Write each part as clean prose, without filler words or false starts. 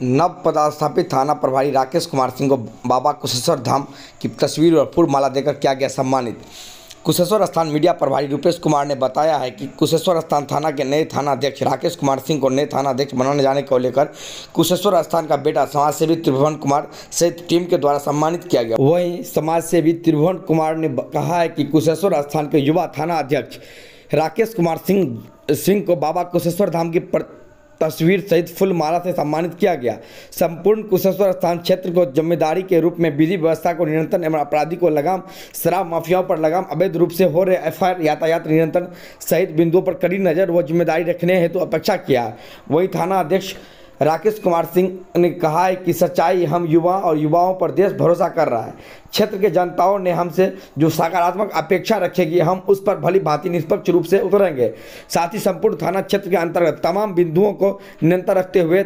नव पदस्थापित थाना प्रभारी राकेश कुमार सिंह को बाबा कुशेश्वर धाम की तस्वीर और फूल माला देकर किया गया सम्मानित। कुशेश्वर स्थान मीडिया प्रभारी रूपेश कुमार ने बताया है कि कुशेश्वर स्थान थाना के नए थाना अध्यक्ष राकेश कुमार सिंह को नए थाना अध्यक्ष बनाने जाने को लेकर कुशेश्वर स्थान का बेटा समाजसेवी त्रिभुवन कुमार सहित टीम के द्वारा सम्मानित किया गया। वहीं समाजसेवी त्रिभुवन कुमार ने कहा है कि कुशेश्वर स्थान के युवा थाना अध्यक्ष राकेश कुमार सिंह को बाबा कुशेश्वर धाम की तस्वीर सहित फूल माला से सम्मानित किया गया। संपूर्ण कुशेश्वर स्थान क्षेत्र को जिम्मेदारी के रूप में विधि व्यवस्था को नियंत्रण एवं अपराधी को लगाम, शराब माफियाओं पर लगाम, अवैध रूप से हो रहे एफआईआर, यातायात नियंत्रण सहित बिंदुओं पर कड़ी नजर व जिम्मेदारी रखने हेतु अपेक्षा किया। वहीं थाना अध्यक्ष राकेश कुमार सिंह ने कहा है कि सच्चाई हम युवा और युवाओं पर देश भरोसा कर रहा है। क्षेत्र के जनताओं ने हमसे जो सकारात्मक अपेक्षा रखेगी हम उस पर भली भांति निष्पक्ष रूप से उतरेंगे। साथ ही संपूर्ण थाना क्षेत्र के अंतर्गत तमाम बिंदुओं को नियंत्रण रखते हुए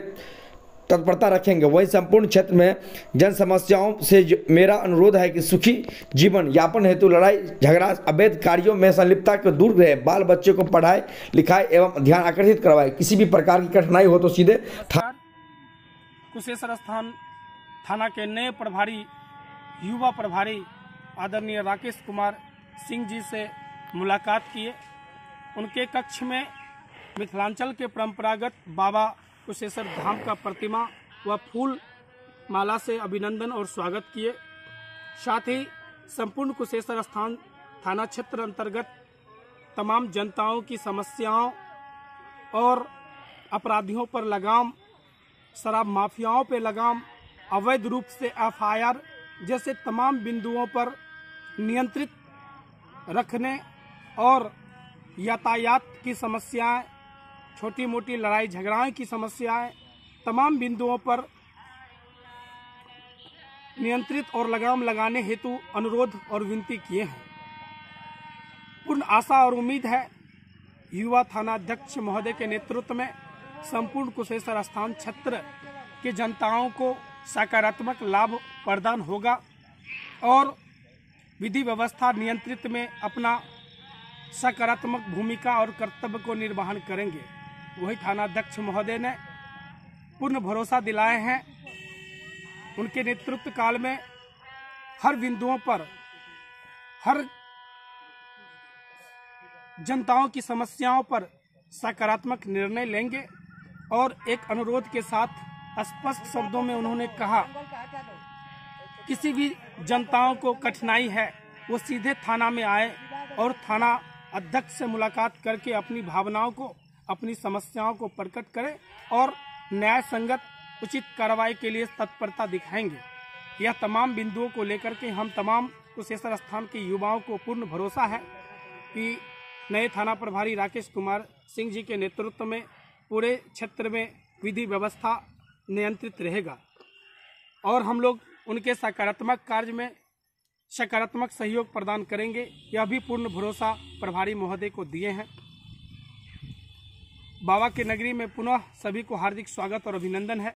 तत्परता रखेंगे। वहीं संपूर्ण क्षेत्र में जन समस्याओं से मेरा अनुरोध है कि सुखी जीवन यापन हेतु लड़ाई झगड़ा अवैध कार्यों में संलिप्तता को दूर रहे, बाल बच्चों को पढ़ाए लिखाए एवं ध्यान आकर्षित करवाए। किसी भी प्रकार की कठिनाई हो तो सीधे कुशेश्वर स्थान थाना के नए प्रभारी युवा प्रभारी आदरणीय राकेश कुमार सिंह जी से मुलाकात किए। उनके कक्ष में मिथिलांचल के परंपरागत बाबा कुशेश्वर धाम का प्रतिमा व फूल माला से अभिनंदन और स्वागत किए। साथ ही संपूर्ण कुशेश्वर स्थान थाना क्षेत्र अंतर्गत तमाम जनताओं की समस्याओं और अपराधियों पर लगाम, शराब माफियाओं पर लगाम, अवैध रूप से एफआईआर जैसे तमाम बिंदुओं पर नियंत्रित रखने और यातायात की समस्याएं, छोटी मोटी लड़ाई झगड़ाओं की समस्याएं, तमाम बिंदुओं पर नियंत्रित और लगाम लगाने हेतु अनुरोध और विनती किए हैं। पूर्ण आशा और उम्मीद है युवा थाना अध्यक्ष महोदय के नेतृत्व में संपूर्ण कुशेश्वर स्थान क्षेत्र के जनताओं को सकारात्मक लाभ प्रदान होगा और विधि व्यवस्था नियंत्रित में अपना सकारात्मक भूमिका और कर्तव्य को निर्वहन करेंगे। वही थाना अध्यक्ष महोदय ने पूर्ण भरोसा दिलाए हैं। उनके नेतृत्व काल में हर बिंदुओं पर हर जनताओं की समस्याओं पर सकारात्मक निर्णय लेंगे। और एक अनुरोध के साथ स्पष्ट शब्दों में उन्होंने कहा, किसी भी जनताओं को कठिनाई है वो सीधे थाना में आए और थाना अध्यक्ष से मुलाकात करके अपनी भावनाओं को, अपनी समस्याओं को प्रकट करें और न्याय संगत उचित कार्रवाई के लिए तत्परता दिखाएंगे। यह तमाम बिंदुओं को लेकर के हम तमाम कुशेश्वर स्थान के युवाओं को पूर्ण भरोसा है कि नए थाना प्रभारी राकेश कुमार सिंह जी के नेतृत्व में पूरे क्षेत्र में विधि व्यवस्था नियंत्रित रहेगा और हम लोग उनके सकारात्मक कार्य में सकारात्मक सहयोग प्रदान करेंगे। यह भी पूर्ण भरोसा प्रभारी महोदय को दिए हैं। बाबा के नगरी में पुनः सभी को हार्दिक स्वागत और अभिनंदन है।